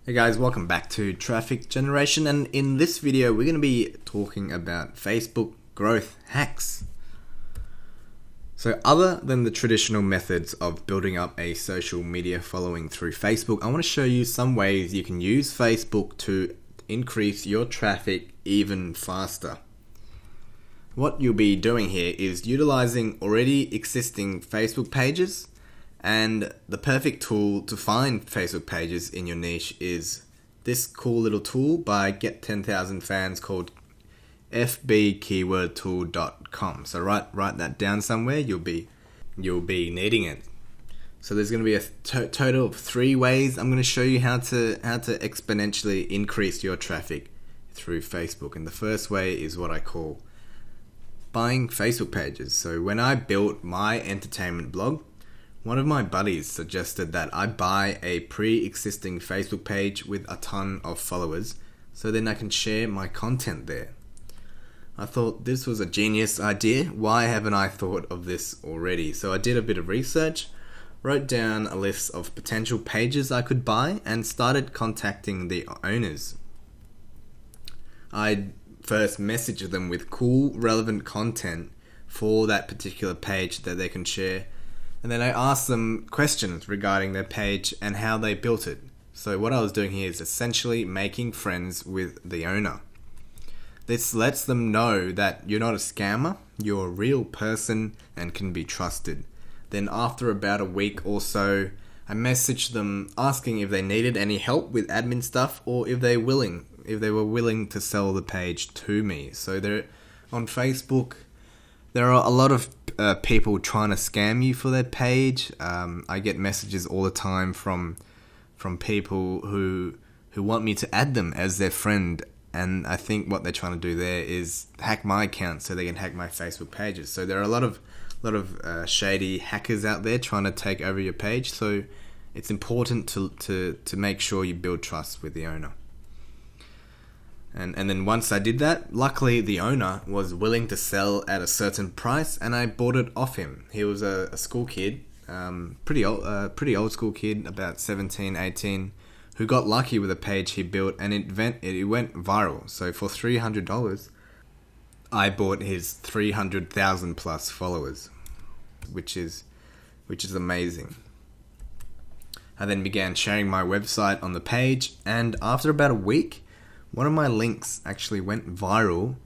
Hey guys, welcome back to Traffic Generation, and in this video we're going to be talking about Facebook growth hacks. So other than the traditional methods of building up a social media following through Facebook, I want to show you some ways you can use Facebook to increase your traffic even faster. What you'll be doing here is utilizing already existing Facebook pages. And the perfect tool to find Facebook pages in your niche is this cool little tool by Get 10,000 Fans called fbkeywordtool.com. So write that down somewhere. You'll be needing it. So there's going to be a total of 3 ways I'm going to show you how to exponentially increase your traffic through Facebook. And the first way is what I call buying Facebook pages. So when I built my entertainment blog, one of my buddies suggested that I buy a pre-existing Facebook page with a ton of followers so then I can share my content there. I thought this was a genius idea. Why haven't I thought of this already? So I did a bit of research, wrote down a list of potential pages I could buy, and started contacting the owners. I first messaged them with cool, relevant content for that particular page that they can share. And then I asked them questions regarding their page and how they built it. So what I was doing here is essentially making friends with the owner. This lets them know that you're not a scammer, you're a real person and can be trusted. Then after about a week or so, I messaged them asking if they needed any help with admin stuff or if they were willing to sell the page to me. So they're on Facebook. There are a lot of people trying to scam you for their page. I get messages all the time from people who want me to add them as their friend, and I think what they're trying to do there is hack my account so they can hack my Facebook pages. So there are a lot of shady hackers out there trying to take over your page. So it's important to make sure you build trust with the owner. And then once I did that, luckily the owner was willing to sell at a certain price, and I bought it off him. He was a school kid, pretty old school kid, about 17, 18, who got lucky with a page he built, and it went viral. So for $300, I bought his 300,000 plus followers, which is amazing. I then began sharing my website on the page, and after about a week, one of my links actually went viral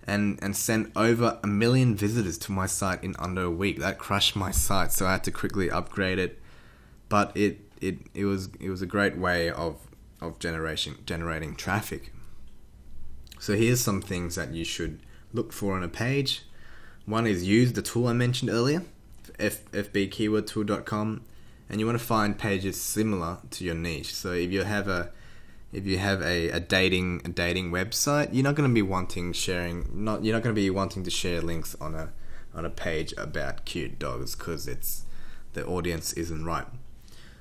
and sent over 1 million visitors to my site in under a week. That crushed my site, so I had to quickly upgrade it. But it was a great way of generating traffic. So here's some things that you should look for on a page. One is use the tool I mentioned earlier, fbkeywordtool.com, and you want to find pages similar to your niche. So if you have a dating website, you're not going to be wanting to share links on a page about cute dogs because the audience isn't right.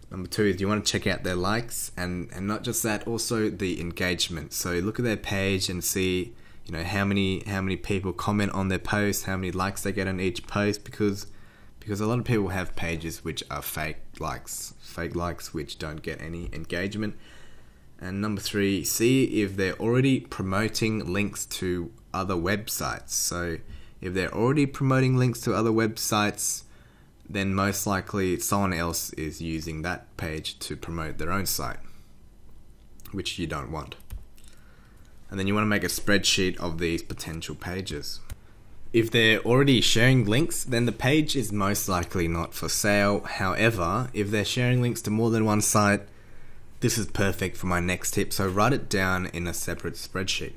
Number 2 is you want to check out their likes and not just that, also the engagement. So look at their page and see how many people comment on their posts, how many likes they get on each post, because a lot of people have pages which are fake likes which don't get any engagement. And number 3, see if they're already promoting links to other websites. So if they're already promoting links to other websites, then most likely someone else is using that page to promote their own site, which you don't want. And then you want to make a spreadsheet of these potential pages. If they're already sharing links, then the page is most likely not for sale. However, if they're sharing links to more than one site, this is perfect for my next tip, so write it down in a separate spreadsheet.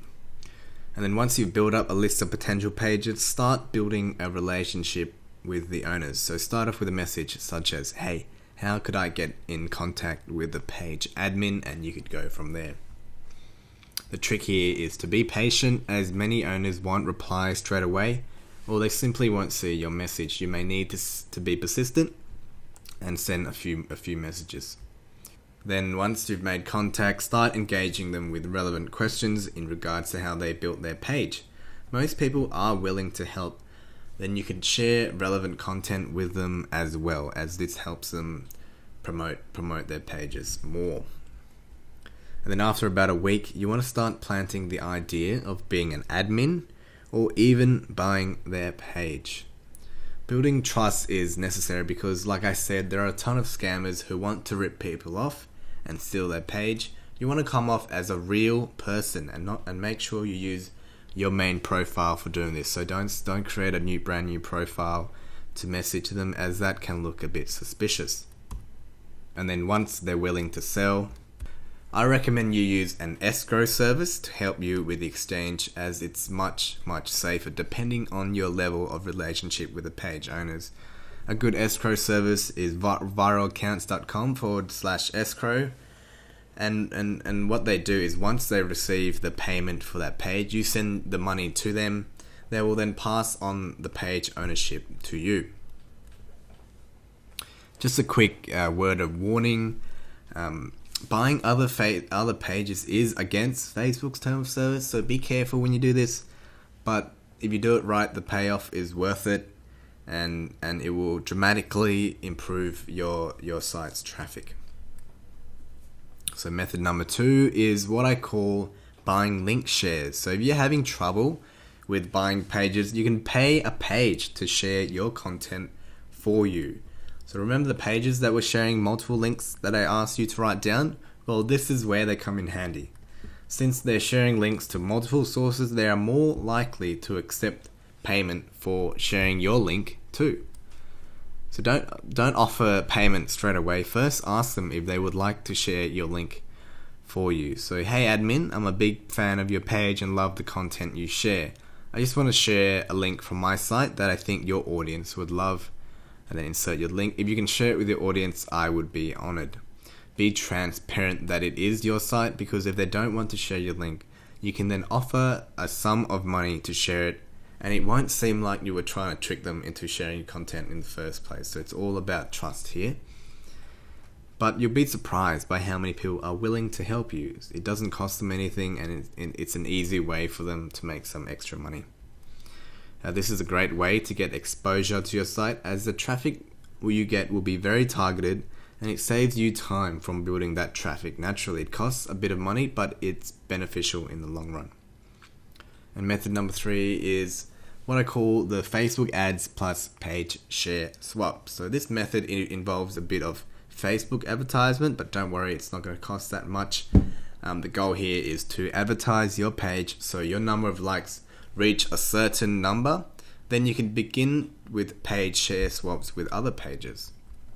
And then once you've built up a list of potential pages, start building a relationship with the owners. So start off with a message such as, hey, how could I get in contact with the page admin? And you could go from there. The trick here is to be patient, as many owners won't reply straight away, or they simply won't see your message. You may need to be persistent and send a few messages. Then once you've made contact, start engaging them with relevant questions in regards to how they built their page. Most people are willing to help. Then you can share relevant content with them as well, as this helps them promote their pages more. And then after about a week, you want to start planting the idea of being an admin or even buying their page. Building trust is necessary because, like I said, there are a ton of scammers who want to rip people off and steal their page. You want to come off as a real person and make sure you use your main profile for doing this. So don't create a brand new profile to message them, as that can look a bit suspicious. And then once they're willing to sell, I recommend you use an escrow service to help you with the exchange, as it's much safer depending on your level of relationship with the page owners. A good escrow service is viralaccounts.com/escrow. And what they do is, once they receive the payment for that page, you send the money to them. They will then pass on the page ownership to you. Just a quick word of warning. Buying other pages is against Facebook's terms of service, so be careful when you do this. But if you do it right, the payoff is worth it, and it will dramatically improve your site's traffic. So method number 2 is what I call buying link shares. So if you're having trouble with buying pages, you can pay a page to share your content for you. So remember the pages that were sharing multiple links that I asked you to write down? Well, this is where they come in handy. Since they're sharing links to multiple sources, they are more likely to accept payment for sharing your link too. So don't offer payment straight away. First, ask them if they would like to share your link for you. So, hey admin, I'm a big fan of your page and love the content you share. I just want to share a link from my site that I think your audience would love. And then insert your link. If you can share it with your audience, I would be honored. Be transparent that it is your site, because if they don't want to share your link, you can then offer a sum of money to share it, and it won't seem like you were trying to trick them into sharing your content in the first place. So it's all about trust here. But you'll be surprised by how many people are willing to help you. It doesn't cost them anything, and it's an easy way for them to make some extra money. This is a great way to get exposure to your site, as the traffic you get will be very targeted, and it saves you time from building that traffic naturally. It costs a bit of money, but it's beneficial in the long run. And method number 3 is what I call the Facebook ads plus page share swap. So this method involves a bit of Facebook advertisement, but don't worry, it's not going to cost that much. The goal here is to advertise your page so your number of likes reach a certain number. Then you can begin with page share swaps with other pages.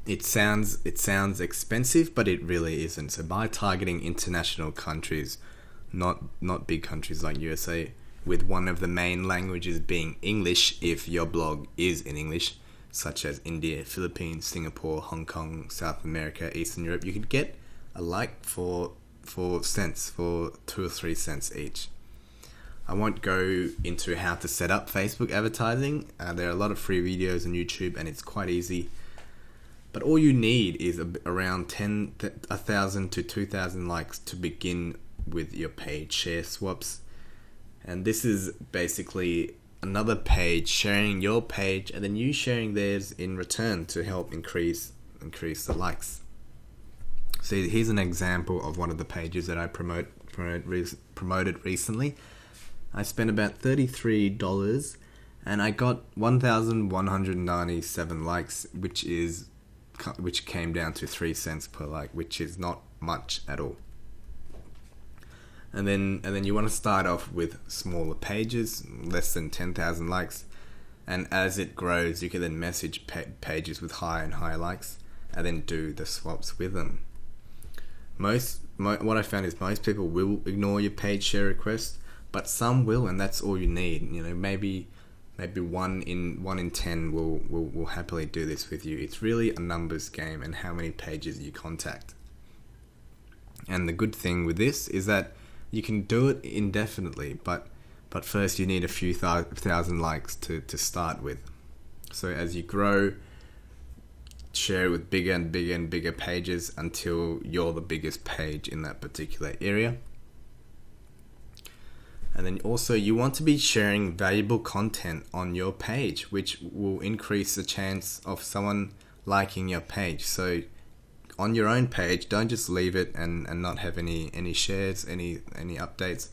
It sounds expensive, but it really isn't. So by targeting international countries, not big countries like USA, with one of the main languages being English, if your blog is in English, such as India, Philippines, Singapore, Hong Kong, South America, Eastern Europe, you could get a like for 2 or 3 cents each. I won't go into how to set up Facebook advertising. There are a lot of free videos on YouTube, and it's quite easy. But all you need is around 1,000 to 2,000 likes to begin with your page share swaps. And this is basically another page sharing your page, and then you sharing theirs in return to help increase the likes. So here's an example of one of the pages that I promoted recently. I spent about $33 and I got 1,197 likes, which came down to 3 cents per like, which is not much at all. And then you want to start off with smaller pages, less than 10,000 likes, and as it grows, you can then message pages with higher and higher likes, and then do the swaps with them. What I found is most people will ignore your page share request, but some will, and that's all you need. You know, maybe 1 in 10 will happily do this with you. It's really a numbers game and how many pages you contact. And the good thing with this is that you can do it indefinitely, but first you need a few thousand likes to start with. So as you grow, share with bigger and bigger and bigger pages until you're the biggest page in that particular area. And then also you want to be sharing valuable content on your page, which will increase the chance of someone liking your page. So on your own page. Don't just leave it and not have any shares, any updates.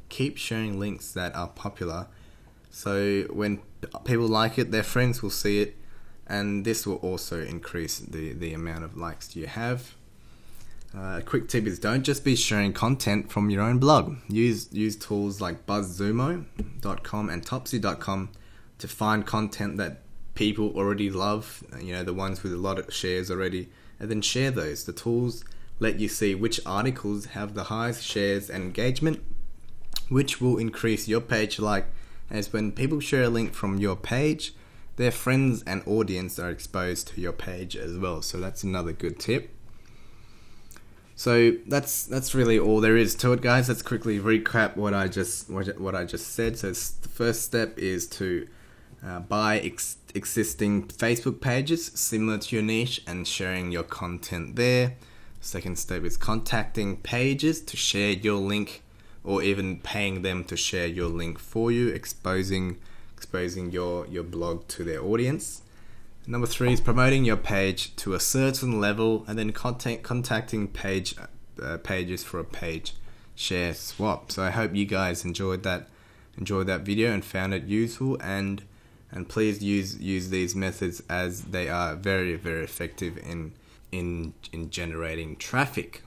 Keep sharing links that are popular. So when people like it, their friends will see it, and this will also increase the amount of likes you have. A quick tip is don't just be sharing content from your own blog. Use tools like BuzzSumo.com and Topsy.com to find content that people already love, the ones with a lot of shares already, and then share those. The tools let you see which articles have the highest shares and engagement, which will increase your page like, as when people share a link from your page, their friends and audience are exposed to your page as well. So that's another good tip. So that's really all there is to it, guys. Let's quickly recap what I just said. So the first step is to buy existing Facebook pages similar to your niche and sharing your content there. Second step is contacting pages to share your link, or even paying them to share your link for you, exposing your blog to their audience. Number 3 is promoting your page to a certain level, and then contacting pages for a page share swap. So I hope you guys enjoyed that video and found it useful, and please use these methods, as they are very, very effective in generating traffic.